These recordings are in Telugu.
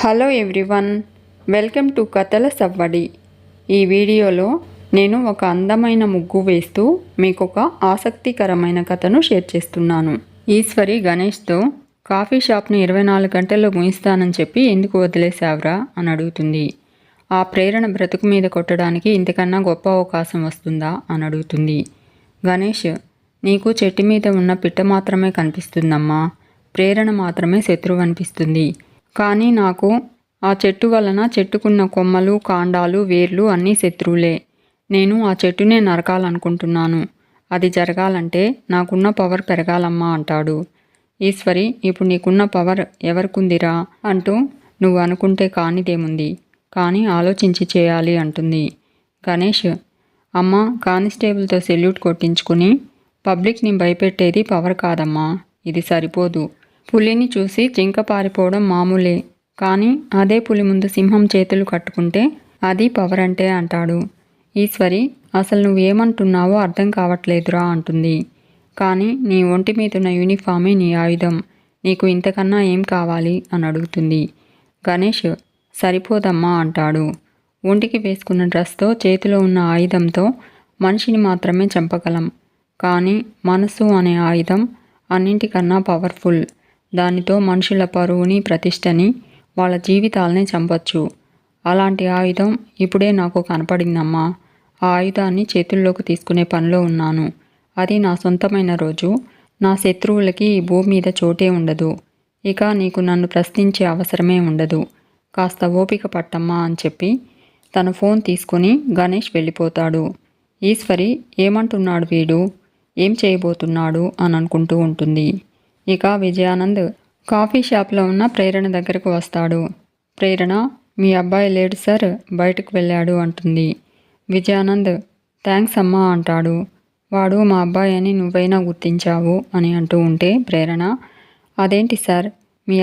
హలో ఎవ్రీవన్, వెల్కమ్ టు కథల సవ్వడి. ఈ వీడియోలో నేను ఒక అందమైన ముగ్గు వేస్తూ మీకు ఒక ఆసక్తికరమైన కథను షేర్ చేస్తున్నాను. ఈశ్వరి గణేష్తో కాఫీ షాప్ని 24 గంటల్లో ముగిస్తానని చెప్పి ఎందుకు వదిలేశావురా అని అడుగుతుంది. ఆ ప్రేరణ బ్రతుకు మీద కొట్టడానికి ఇంతకన్నా గొప్ప అవకాశం వస్తుందా అని అడుగుతుంది. గణేష్, నీకు చెట్టు మీద ఉన్న పిట్ట మాత్రమే కనిపిస్తుందమ్మా, ప్రేరణ మాత్రమే శత్రువు అనిపిస్తుంది. కానీ నాకు ఆ చెట్టు వలన చెట్టుకున్న కొమ్మలు, కాండాలు, వేర్లు అన్నీ శత్రువులే. నేను ఆ చెట్టునే నరకాలనుకుంటున్నాను. అది జరగాలంటే నాకున్న పవర్ పెరగాలమ్మా అంటాడు. ఈశ్వరి, ఇప్పుడు నీకున్న పవర్ ఎవరికుందిరా అంటూ, నువ్వు అనుకుంటే కానిదేముంది, కానీ ఆలోచించి చేయాలి అంటుంది. గణేష్, అమ్మ కానిస్టేబుల్తో సెల్యూట్ కొట్టించుకుని పబ్లిక్ని భయపెట్టేది పవర్ కాదమ్మా, ఇది సరిపోదు. పులిని చూసి జింక పారిపోవడం మామూలే, కానీ అదే పులి ముందు సింహం చేతులు కట్టుకుంటే అది పవర్ అంటే అంటాడు. ఈశ్వరి, అసలు నువ్వేమంటున్నావో అర్థం కావట్లేదురా అంటుంది. కానీ నీ ఒంటి మీద ఉన్న యూనిఫామే నీ ఆయుధం, నీకు ఇంతకన్నా ఏం కావాలి అని అడుగుతుంది. గణేష్, సరిపోదమ్మా అంటాడు. ఒంటికి వేసుకున్న డ్రెస్తో చేతిలో ఉన్న ఆయుధంతో మనిషిని మాత్రమే చంపగలం, కానీ మనసు అనే ఆయుధం అన్నింటికన్నా పవర్ఫుల్. దానితో మనుషుల పరువుని, ప్రతిష్టని, వాళ్ళ జీవితాలని చంపచ్చు. అలాంటి ఆయుధం ఇప్పుడే నాకు కనపడిందమ్మా. ఆ ఆయుధాన్ని చేతుల్లోకి తీసుకునే పనిలో ఉన్నాను. అది నా సొంతమైన రోజు నా శత్రువులకి ఈ భూమి మీద చోటే ఉండదు. ఇక నీకు నన్ను ప్రశ్నించే అవసరమే ఉండదు. కాస్త ఓపిక పట్టమ్మా అని చెప్పి తన ఫోన్ తీసుకుని గణేష్ వెళ్ళిపోతాడు. ఈశ్వరి, ఏమంటున్నాడు వీడు, ఏం చేయబోతున్నాడు అని అనుకుంటూ ఉంటుంది. ఇక విజయానంద్ కాఫీ షాప్లో ఉన్న ప్రేరణ దగ్గరకు వస్తాడు. ప్రేరణ, మీ అబ్బాయి లేడు సార్, బయటకు వెళ్ళాడు అంటుంది. విజయానంద్, థ్యాంక్స్ అమ్మా అంటాడు. వాడు మా అబ్బాయి అని నువ్వైనా గుర్తించావు అని అంటూ ఉంటే ప్రేరణ, అదేంటి సార్, మీ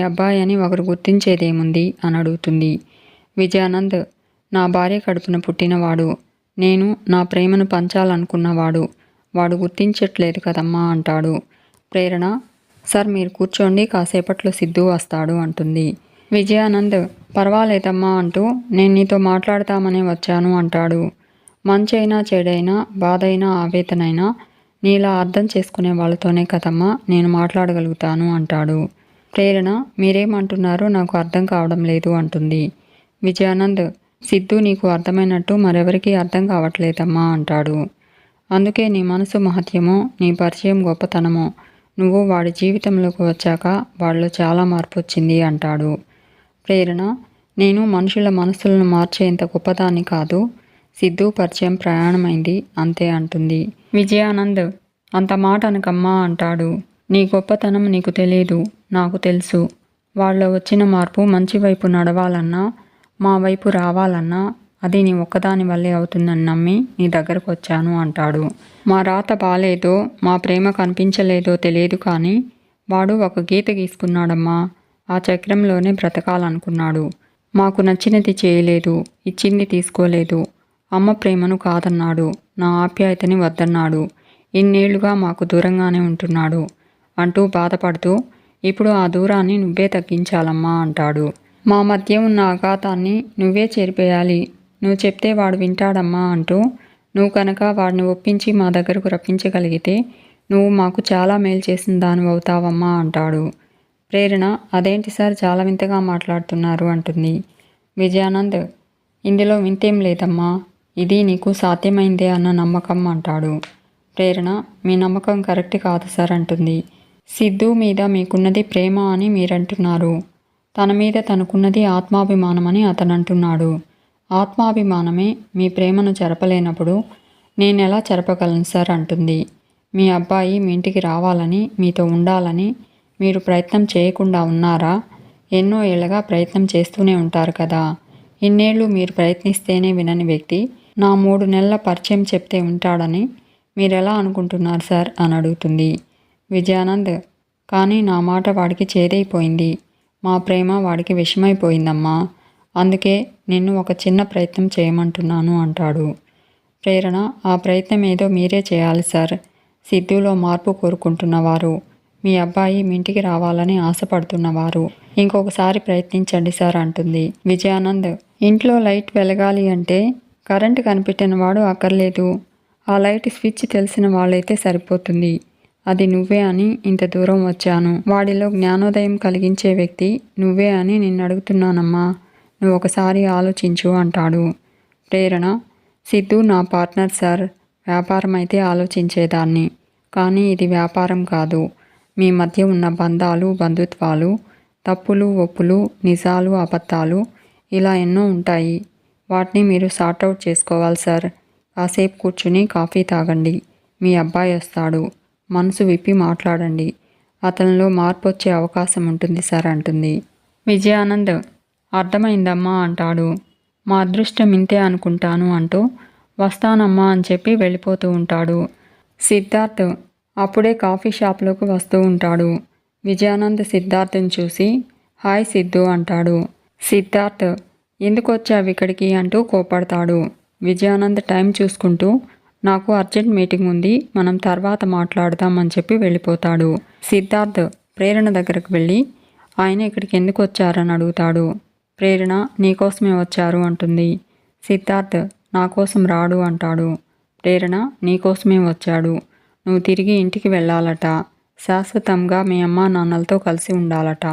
అబ్బాయి అని ఒకరు గుర్తించేదేముంది అని అడుగుతుంది. విజయానంద్, నా భార్య కడుపున పుట్టినవాడు, నేను నా ప్రేమను పంచాలనుకున్నవాడు, వాడు గుర్తించట్లేదు కదమ్మా అంటాడు. ప్రేరణ, సార్ మీరు కూర్చోండి, కాసేపట్లో సిద్ధు వస్తాడు అంటుంది. విజయానంద్, పర్వాలేదమ్మా అంటూ నేను నీతో మాట్లాడతామనే వచ్చాను అంటాడు. మంచైనా చెడైనా, బాధైనా ఆవేదనైనా నీలా అర్థం చేసుకునే వాళ్ళతోనే కదమ్మా నేను మాట్లాడగలుగుతాను అంటాడు. ప్రేరణ, మీరేమంటున్నారో నాకు అర్థం కావడం లేదు అంటుంది. విజయానంద్, సిద్ధు నీకు అర్థమైనట్టు మరెవరికీ అర్థం కావట్లేదమ్మా అంటాడు. అందుకే నీ మనసు మహత్యమో, నీ పరిచయం గొప్పతనమో, నువ్వు వాడి జీవితంలోకి వచ్చాక వాడిలో చాలా మార్పు వచ్చింది అంటాడు. ప్రేరణ, నేను మనుషుల మనసులను మార్చేంత గొప్పదాన్ని కాదు, సిద్ధు పరిచయం ప్రయాణమైంది అంతే అంటుంది. విజయానంద్, అంత మాట అనకమ్మా అంటాడు. నీ గొప్పతనం నీకు తెలియదు, నాకు తెలుసు. వాళ్ళలో వచ్చిన మార్పు మంచి వైపు నడవాలన్నా, మా వైపు రావాలన్నా అది నీ ఒక్కదాని వల్లే అవుతుందని నమ్మి నీ దగ్గరకు వచ్చాను అంటాడు. మా రాత బాలేదో, మా ప్రేమ కనిపించలేదో తెలియదు, కానీ వాడు ఒక గీత గీసుకున్నాడమ్మా. ఆ చక్రంలోనే బ్రతకాలనుకున్నాడు. మాకు నచ్చినది చేయలేదు, ఇచ్చింది తీసుకోలేదు, అమ్మ ప్రేమను కాదన్నాడు, నా ఆప్యాయతని వద్దన్నాడు, ఇన్నేళ్లుగా మాకు దూరంగానే ఉంటున్నాడు అంటూ బాధపడుతూ, ఇప్పుడు ఆ దూరాన్ని నువ్వే తగ్గించాలమ్మా అంటాడు. మా మధ్య ఉన్న అఘాతాన్ని నువ్వే చేరిపేయాలి, నువ్వు చెప్తే వాడు వింటాడమ్మా అంటూ, నువ్వు కనుక వాడిని ఒప్పించి మా దగ్గరకు రప్పించగలిగితే నువ్వు మాకు చాలా మేలు చేసిన దాని అవుతావమ్మా అంటాడు. ప్రేరణ, అదేంటి సార్ చాలా వింతగా మాట్లాడుతున్నారు అంటుంది. విజయానంద్, ఇందులో వింతేం లేదమ్మా, ఇది నీకు సాధ్యమైందే అన్న నమ్మకం అంటాడు. ప్రేరణ, మీ నమ్మకం కరెక్ట్ కాదు సార్ అంటుంది. సిద్ధు మీద మీకున్నది ప్రేమ అని మీరంటున్నారు, తన మీద తనకున్నది ఆత్మాభిమానమని అతను అంటున్నాడు. ఆత్మాభిమానమే మీ ప్రేమను చెరపలేనప్పుడు నేనెలా చెరపగలను సార్ అంటుంది. మీ అబ్బాయి మీ ఇంటికి రావాలని, మీతో ఉండాలని మీరు ప్రయత్నం చేయకుండా ఉన్నారా? ఎన్నో ఏళ్ళగా ప్రయత్నం చేస్తూనే ఉంటారు కదా. ఇన్నేళ్ళు మీరు ప్రయత్నిస్తేనే వినని వ్యక్తి నా 3 నెలల పరిచయం చెప్తే ఉంటాడని మీరెలా అనుకుంటున్నారు సార్ అని అడుగుతుంది. విజయానంద్, కానీ నా మాట వాడికి చేదైపోయింది, మా ప్రేమ వాడికి విషమైపోయిందమ్మా, అందుకే నిన్ను ఒక చిన్న ప్రయత్నం చేయమంటున్నాను అంటాడు. ప్రేరణ, ఆ ప్రయత్నం ఏదో మీరే చేయాలి సార్. సిద్ధులో మార్పు కోరుకుంటున్నవారు మీ అబ్బాయి మీ ఇంటికి రావాలని ఆశపడుతున్నవారు ఇంకొకసారి ప్రయత్నించండి సార్ అంటుంది. విజయానంద్, ఇంట్లో లైట్ వెలగాలి అంటే కరెంటు కనిపెట్టిన వాడు అక్కర్లేదు. ఆ లైట్ స్విచ్ తెలిసిన వాళ్ళైతే సరిపోతుంది. అది నువ్వే అని ఇంత దూరం వచ్చాను. వాడిలో జ్ఞానోదయం కలిగించే వ్యక్తి నువ్వే అని నిన్ను అడుగుతున్నానమ్మా. నువ్వు ఒకసారి ఆలోచించు అంటాడు. ప్రేరణ, సిద్ధు నా పార్ట్నర్ సార్. వ్యాపారం అయితే ఆలోచించేదాన్ని, కానీ ఇది వ్యాపారం కాదు. మీ మధ్య ఉన్న బంధాలు, బంధుత్వాలు, తప్పులు, ఒప్పులు, నిజాలు, అబద్ధాలు ఇలా ఎన్నో ఉంటాయి. వాటిని మీరు సార్ట్అవుట్ చేసుకోవాలి సార్. కాసేపు కూర్చుని కాఫీ తాగండి. మీ అబ్బాయి వస్తాడు. మనసు విప్పి మాట్లాడండి. అతనిలో మార్పు వచ్చే అవకాశం ఉంటుంది సార్ అంటుంది. విజయానంద్, అర్థమైందమ్మా అంటాడు. మా అదృష్టం ఇంతే అనుకుంటాను అంటూ వస్తానమ్మా అని చెప్పి వెళ్ళిపోతూ ఉంటాడు. సిద్ధార్థ్ అప్పుడే కాఫీ షాప్లోకి వస్తూ ఉంటాడు. విజయానంద్ సిద్ధార్థ్ని చూసి హాయ్ సిద్ధు అంటాడు. సిద్ధార్థ్, ఎందుకు వచ్చావు ఇక్కడికి అంటూ కోపడతాడు. విజయానంద్ టైం చూసుకుంటూ నాకు అర్జెంట్ మీటింగ్ ఉంది, మనం తర్వాత మాట్లాడదామని చెప్పి వెళ్ళిపోతాడు. సిద్ధార్థ్ ప్రేరణ దగ్గరకు వెళ్ళి ఆయన ఇక్కడికి ఎందుకు వచ్చారని అడుగుతాడు. ప్రేరణ నీకోసమే వచ్చారు అంటుంది. సిద్ధార్థ్ నా కోసం రాడు అంటాడు. ప్రేరణ నీకోసమే వచ్చాడు. నువ్వు తిరిగి ఇంటికి వెళ్ళాలట. శాశ్వతంగా మీ అమ్మా నాన్నలతో కలిసి ఉండాలట.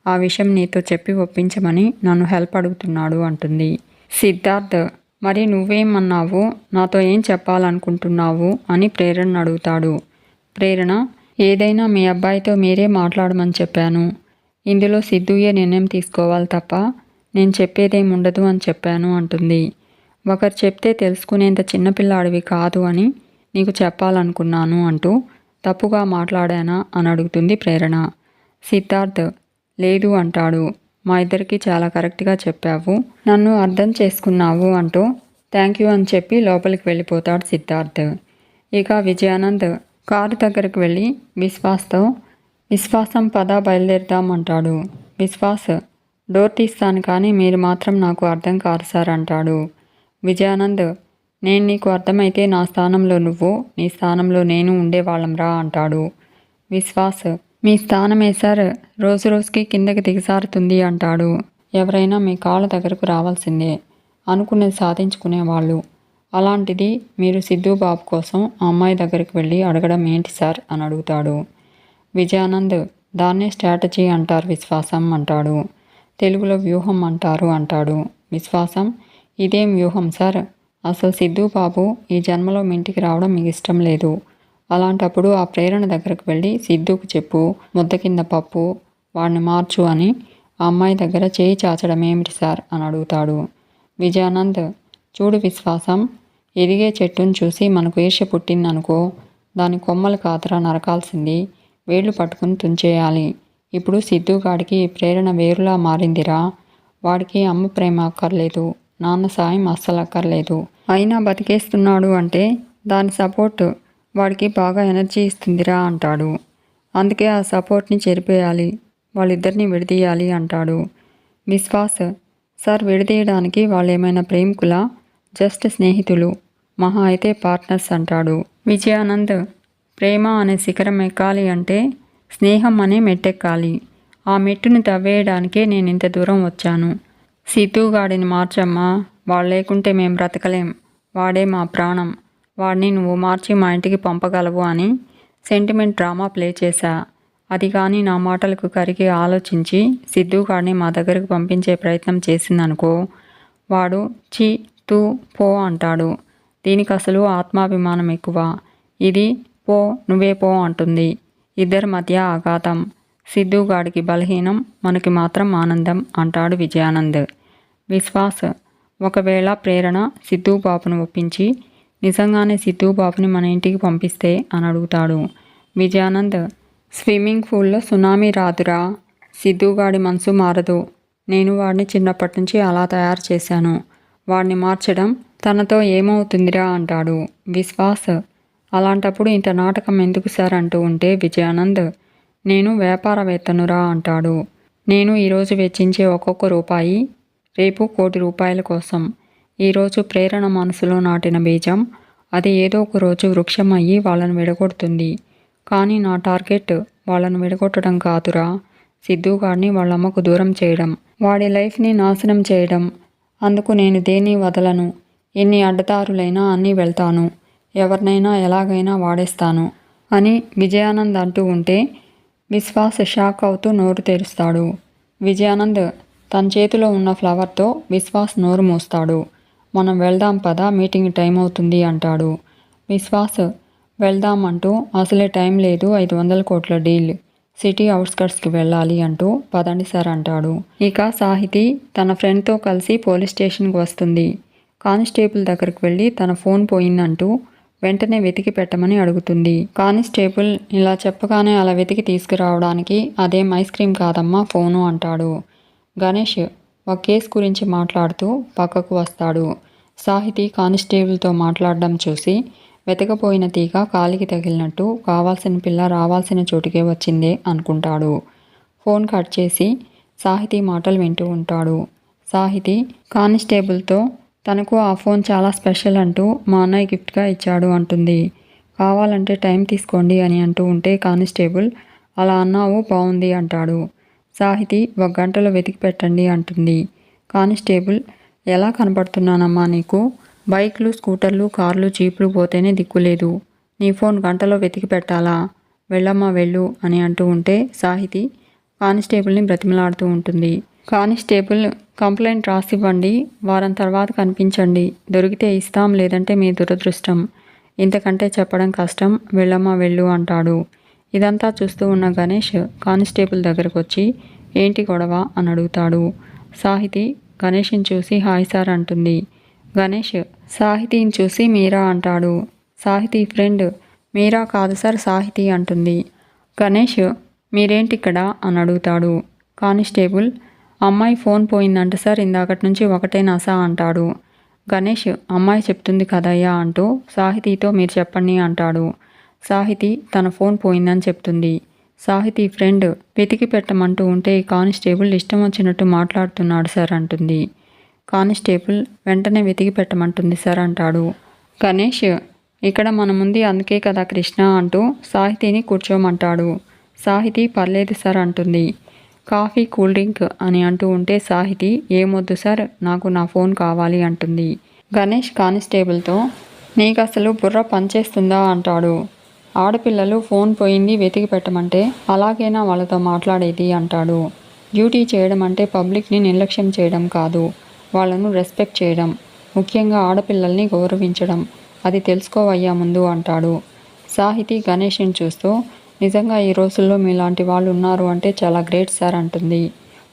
ఆ విషయం నీతో చెప్పి ఒప్పించమని నన్ను హెల్ప్ అడుగుతున్నాడు అంటుంది. సిద్ధార్థ్ మరి నువ్వేమన్నావు, నాతో ఏం చెప్పాలనుకుంటున్నావు అని ప్రేరణ అడుగుతాడు. ప్రేరణ ఏదైనా మీ అబ్బాయితో మీరే మాట్లాడమని చెప్పాను. ఇందులో సిద్ధుయే నిర్ణయం తీసుకోవాలి తప్ప నేను చెప్పేదేం ఉండదు అని చెప్పాను అంటుంది. ఒకరు చెప్తే తెలుసుకునేంత చిన్నపిల్లాడివి కాదు అని నీకు చెప్పాలనుకున్నాను అంటూ తప్పుగా మాట్లాడానా అని అడుగుతుంది ప్రేరణ. సిద్ధార్థ్ లేదు అంటాడు. మా ఇద్దరికి చాలా కరెక్ట్గా చెప్పావు, నన్ను అర్థం చేసుకున్నావు అంటూ థ్యాంక్ యూ అని చెప్పి లోపలికి వెళ్ళిపోతాడు సిద్ధార్థ్. ఇక విజయానంద్ కారు దగ్గరకు వెళ్ళి విశ్వాస్తో విశ్వాసం పద బయలుదేరుదాం అంటాడు. విశ్వాస్ డోర్ తీస్తాను కానీ మీరు మాత్రం నాకు అర్థం కారు సార్ అంటాడు. విజయానంద్ నేను నీకు అర్థమైతే నా స్థానంలో నువ్వు, నీ స్థానంలో నేను ఉండేవాళ్ళం రా అంటాడు. విశ్వాస్ మీ స్థానమే సార్ రోజు రోజుకి కిందకి దిగజారుతుంది అంటాడు. ఎవరైనా మీ కాళ్ళ దగ్గరకు రావాల్సిందే, అనుకున్నది సాధించుకునేవాళ్ళు. అలాంటిది మీరు సిద్ధు బాబు కోసం ఆ అమ్మాయి దగ్గరికి వెళ్ళి అడగడం ఏంటి సార్ అని అడుగుతాడు. విజయానంద్ దాన్నే స్ట్రాటజీ అంటారు విశ్వాసం అంటాడు. తెలుగులో వ్యూహం అంటారు అంటాడు. విశ్వాసం ఇదేం వ్యూహం సార్, అసలు సిద్ధు బాబు ఈ జన్మలో మీ ఇంటికి రావడం మీకు ఇష్టం లేదు. అలాంటప్పుడు ఆ ప్రేరణ దగ్గరకు వెళ్ళి సిద్ధుకు చెప్పు, ముద్ద కింద పప్పు, వాడిని మార్చు అని ఆ అమ్మాయి దగ్గర చేయి చాచడం ఏమిటి సార్ అని అడుగుతాడు. విజయానంద్ చూడు విశ్వాసం, ఎదిగే చెట్టును చూసి మనకు ఈర్ష్య పుట్టిందనుకో, దాని కొమ్మలు కాతరా నరకాల్సింది, వేళ్ళు పట్టుకుని తుంచేయాలి. ఇప్పుడు సిద్ధుగాడికి ప్రేరణ వేరులా మారిందిరా. వాడికి అమ్మ ప్రేమ అక్కర్లేదు, నాన్న సాయం అస్సలు అక్కర్లేదు. అయినా బతికేస్తున్నాడు అంటే దాని సపోర్ట్ వాడికి బాగా ఎనర్జీ ఇస్తుందిరా అంటాడు. అందుకే ఆ సపోర్ట్ని చెరిపేయాలి, వాళ్ళిద్దరిని విడదీయాలి అంటాడు. విశ్వాస్ సార్ విడదీయడానికి వాళ్ళు ఏమైనా ప్రేమికులా, జస్ట్ స్నేహితులు, మహా అయితే పార్ట్నర్స్ అంటాడు. విజయానంద్ ప్రేమ అనే శిఖరం ఎక్కాలి అంటే స్నేహం అనే మెట్టెక్కాలి. ఆ మెట్టును తవ్వేయడానికే నేను ఇంత దూరం వచ్చాను. సిద్ధుగాడిని మార్చమ్మా, వాడు లేకుంటే మేము బ్రతకలేం, వాడే మా ప్రాణం, వాడిని నువ్వు మార్చి మా ఇంటికి పంపగలవు అని సెంటిమెంట్ డ్రామా ప్లే చేశా. అది కానీ నా మాటలకు కరిగి ఆలోచించి సిద్ధుగాడిని మా దగ్గరకు పంపించే ప్రయత్నం చేసిందనుకో, వాడు చి తూ పో అంటాడు. దీనికి అసలు ఆత్మాభిమానం ఎక్కువ. ఇది పో నువ్వే పో అంటుంది. ఇద్దరి మధ్య ఆఘాతం. సిద్ధుగాడికి బలహీనం, మనకి మాత్రం ఆనందం అంటాడు విజయానంద్. విశ్వాస్ ఒకవేళ ప్రేరణ సిద్ధుబాబును ఒప్పించి నిజంగానే సిద్ధుబాబుని మన ఇంటికి పంపిస్తే అని అడుగుతాడు. విజయానంద్ స్విమ్మింగ్ పూల్లో సునామీ రాదురా, సిద్ధుగాడి మనసు మారదు. నేను వాడిని చిన్నప్పటి నుంచి అలా తయారు చేశాను, వాడిని మార్చడం తనతో ఏమవుతుందిరా అంటాడు. విశ్వాస్ అలాంటప్పుడు ఇంత నాటకం ఎందుకు సార్ అంటూ ఉంటే విజయానంద్ నేను వ్యాపారవేత్తనురా అంటాడు. నేను ఈరోజు వెచ్చించే ఒక్కొక్క రూపాయి రేపు 1 కోటి రూపాయల కోసం. ఈరోజు ప్రేరణ మనసులో నాటిన బీజం అది ఏదో ఒక రోజు వృక్షం అయ్యి వాళ్ళని విడగొడుతుంది. కానీ నా టార్గెట్ వాళ్ళను విడగొట్టడం కాదురా, సిద్ధు గారిని వాళ్ళమ్మకు దూరం చేయడం, వాడి లైఫ్ని నాశనం చేయడం. అందుకు నేను దేన్ని వదలను. ఎన్ని అడ్డదారులైనా అన్నీ వెళ్తాను. ఎవరినైనా ఎలాగైనా వాడేస్తాను అని విజయానంద్ అంటూ ఉంటే విశ్వాస్ షాక్ అవుతూ నోరు తెరుస్తాడు. విజయానంద్ తన చేతిలో ఉన్న ఫ్లవర్తో విశ్వాస్ నోరు మూస్తాడు. మనం వెళ్దాం పదా, మీటింగ్ టైం అవుతుంది అంటాడు. విశ్వాస్ వెళ్దాం అంటూ అసలే టైం లేదు, 500 కోట్ల డీల్, సిటీ అవుట్స్కట్స్కి వెళ్ళాలి అంటూ పదండి సార్ అంటాడు. ఇక సాహితి తన ఫ్రెండ్తో కలిసి పోలీస్ స్టేషన్కి వస్తుంది. కానిస్టేబుల్ దగ్గరికి వెళ్ళి తన ఫోన్ పోయిందంటూ వెంటనే వెతికి పెట్టమని అడుగుతుంది. కానిస్టేబుల్ ఇలా చెప్పగానే అలా వెతికి తీసుకురావడానికి అదేం ఐస్ క్రీమ్ కాదమ్మా ఫోను అంటాడు. గణేష్ ఒక కేసు గురించి మాట్లాడుతూ పక్కకు వస్తాడు. సాహితి కానిస్టేబుల్తో మాట్లాడడం చూసి వెతకపోయిన తీగ కాలికి తగిలినట్టు కావాల్సిన పిల్ల రావాల్సిన చోటుకే వచ్చిందే అనుకుంటాడు. ఫోన్ కట్ చేసి సాహితి మాటలు వింటూ ఉంటాడు. సాహితి కానిస్టేబుల్తో తనకు ఆ ఫోన్ చాలా స్పెషల్ అంటూ మా అన్నయ్య గిఫ్ట్గా ఇచ్చాడు అంటుంది. కావాలంటే టైం తీసుకోండి అని అంటూ ఉంటే కానిస్టేబుల్ అలా అన్నావు బాగుంది అంటాడు. సాహితి 1 గంటలో వెతికి పెట్టండి అంటుంది. కానిస్టేబుల్ ఎలా కనపడుతున్నానమ్మా నీకు? బైక్లు, స్కూటర్లు, కార్లు, జీపులు పోతేనే దిక్కులేదు. నీ ఫోన్ గంటలో వెతికి పెట్టాలా? వెళ్ళమ్మా వెళ్ళు అని అంటూ ఉంటే సాహితి కానిస్టేబుల్ని బ్రతిమలాడుతూ ఉంటుంది. కానిస్టేబుల్ కంప్లైంట్ రాసివ్వండి, వారం తర్వాత కనిపించండి, దొరికితే ఇస్తాం, లేదంటే మీ దురదృష్టం, ఇంతకంటే చెప్పడం కష్టం, వెళ్ళమ్మా వెళ్ళు అంటాడు. ఇదంతా చూస్తూ ఉన్న గణేష్ కానిస్టేబుల్ దగ్గరకు వచ్చి ఏంటి గొడవ అని అడుగుతాడు. సాహితి గణేష్ని చూసి హాయ్ సార్ అంటుంది. గణేష్ సాహితిని చూసి మీరా అంటాడు. సాహితి ఫ్రెండ్ మీరా కాదు సార్ సాహితి అంటుంది. గణేష్ మీరేంటి ఇక్కడ అని అడుగుతాడు. కానిస్టేబుల్ అమ్మాయి ఫోన్ పోయిందంట సార్, ఇందాకటి నుంచి ఒకటే నసా అంటాడు. గణేష్ అమ్మాయి చెప్తుంది కదయ్యా అంటూ సాహితితో మీరు చెప్పండి అంటాడు. సాహితి తన ఫోన్ పోయిందని చెప్తుంది. సాహితి ఫ్రెండ్ వెతికి పెట్టమంటూ ఉంటే ఈ కానిస్టేబుల్ ఇష్టం వచ్చినట్టు మాట్లాడుతున్నాడు సార్ అంటుంది. కానిస్టేబుల్ వెంటనే వెతికి పెట్టమంటుంది సార్ అంటాడు. గణేష్ ఇక్కడ మనముంది అందుకే కదా కృష్ణ అంటూ సాహితిని కూర్చోమంటాడు. సాహితి పర్లేదు సార్ అంటుంది. కాఫీ, కూల్ డ్రింక్ అని అంటూ ఉంటే సాహితి ఏమొద్దు సార్, నాకు నా ఫోన్ కావాలి అంటుంది. గణేష్ కానిస్టేబుల్తో నీకు అసలు బుర్ర పనిచేస్తుందా అంటాడు. ఆడపిల్లలు ఫోన్ పోయింది వెతికి పెట్టమంటే అలాగేనా వాళ్ళతో మాట్లాడేది అంటాడు. డ్యూటీ చేయడం అంటే పబ్లిక్ని నిర్లక్ష్యం చేయడం కాదు, వాళ్ళను రెస్పెక్ట్ చేయడం, ముఖ్యంగా ఆడపిల్లల్ని గౌరవించడం, అది తెలుసుకోవయ్యా ముందు అంటాడు. సాహితి గణేష్ని చూస్తూ నిజంగా ఈ రోజుల్లో మీలాంటి వాళ్ళు ఉన్నారు అంటే చాలా గ్రేట్ సార్ అంటుంది.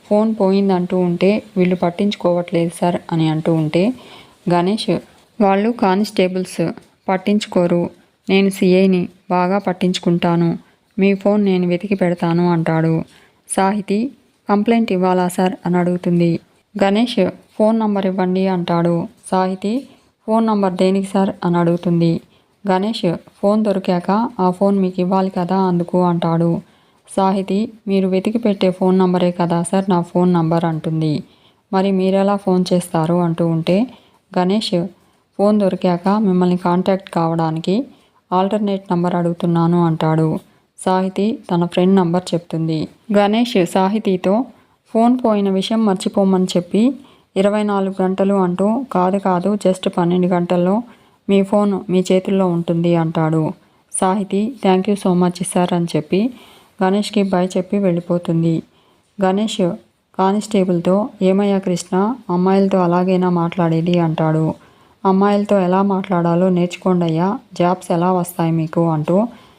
ఫోన్ పోయిందంటూ ఉంటే వీళ్ళు పట్టించుకోవట్లేదు సార్ అని అంటూ ఉంటే గణేష్ వాళ్ళు కానిస్టేబుల్స్ పట్టించుకోరు, నేను సిఐని బాగా పట్టించుకుంటాను, మీ ఫోన్ నేను వెతికి పెడతాను అంటాడు. సాహితి కంప్లైంట్ ఇవ్వాలా సార్ అని అడుగుతుంది. గణేష్ ఫోన్ నంబర్ ఇవ్వండి అంటాడు. సాహితి ఫోన్ నంబర్ దేనికి సార్ అని అడుగుతుంది. గణేష్ ఫోన్ దొరికాక ఆ ఫోన్ మీకు ఇవ్వాలి కదా అందుకు అంటాడు. సాహితి మీరు వెతికి పెట్టే ఫోన్ నంబరే కదా సార్ నా ఫోన్ నంబర్ అంటుంది. మరి మీరెలా ఫోన్ చేస్తారు అంటూ ఉంటే గణేష్ ఫోన్ దొరికాక మిమ్మల్ని కాంటాక్ట్ కావడానికి ఆల్టర్నేట్ నంబర్ అడుగుతున్నాను అంటాడు. సాహితి తన ఫ్రెండ్ నంబర్ చెప్తుంది. గణేష్ సాహితితో ఫోన్ పోయిన విషయం మర్చిపోమని చెప్పి 24 గంటలు అంటూ కాదు జస్ట్ 12 గంటల్లో మీ ఫోన్ మీ చేతుల్లో ఉంటుంది అంటాడు. Sahithi thank you so much sir అని చెప్పి గణేష్కి బై చెప్పి వెళ్ళిపోతుంది. గణేష్ కానిస్టేబుల్తో ఏమయ్యా కృష్ణ, అమ్మాయిలతో అలాగైనా మాట్లాడేది అంటాడు. అమ్మాయిలతో ఎలా మాట్లాడాలో నేర్చుకోండి అయ్యా, జాబ్స్ ఎలా వస్తాయి మీకు అంటూ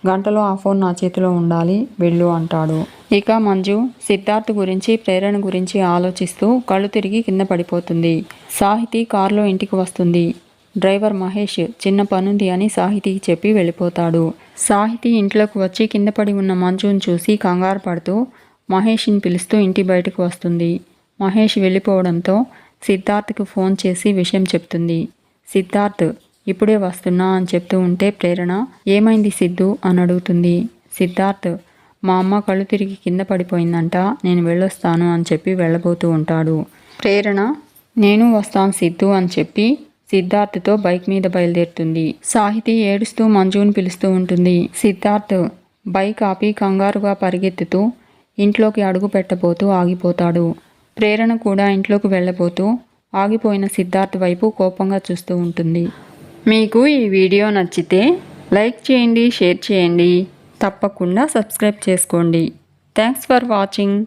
గంటలో ఆ ఫోన్ నా చేతిలో ఉండాలి వెళ్ళు అంటాడు. ఇక మంజు సిద్ధార్థ్ గురించి ప్రేరణ గురించి ఆలోచిస్తూ కళ్ళు తిరిగి కింద పడిపోతుంది. సాహితి కారులో ఇంటికి వస్తుంది. డ్రైవర్ మహేష్ చిన్న పనుంది అని సాహితికి చెప్పి వెళ్ళిపోతాడు. సాహితి ఇంట్లోకి వచ్చి కింద పడి ఉన్న మంజుని చూసి కంగారు పడుతూ మహేష్ని పిలుస్తూ ఇంటి బయటకు వస్తుంది. మహేష్ వెళ్ళిపోవడంతో సిద్ధార్థ్కి ఫోన్ చేసి విషయం చెప్తుంది. సిద్ధార్థ్ ఇప్పుడే వస్తున్నా అని చెప్తూ ఉంటే ప్రేరణ ఏమైంది సిద్ధు అని అడుగుతుంది. సిద్ధార్థ్ మా అమ్మ కళ్ళు తిరిగి కింద పడిపోయిందంట, నేను వెళ్ళొస్తాను అని చెప్పి వెళ్ళబోతూ ఉంటాడు. ప్రేరణ నేను వస్తాను సిద్ధు అని చెప్పి సిద్ధార్థ్తో బైక్ మీద బయలుదేరుతుంది. సాహితి ఏడుస్తూ మంజుని పిలుస్తూ ఉంటుంది. సిద్ధార్థ్ బైక్ ఆపి కంగారుగా పరిగెత్తుతూ ఇంట్లోకి అడుగు పెట్టబోతూ ఆగిపోతాడు. ప్రేరణ కూడా ఇంట్లోకి వెళ్ళబోతూ ఆగిపోయిన సిద్ధార్థ్ వైపు కోపంగా చూస్తూ ఉంటుంది. మీకు ఈ వీడియో నచ్చితే లైక్ చేయండి, షేర్ చేయండి, తప్పకుండా సబ్స్క్రైబ్ చేసుకోండి. Thanks for watching.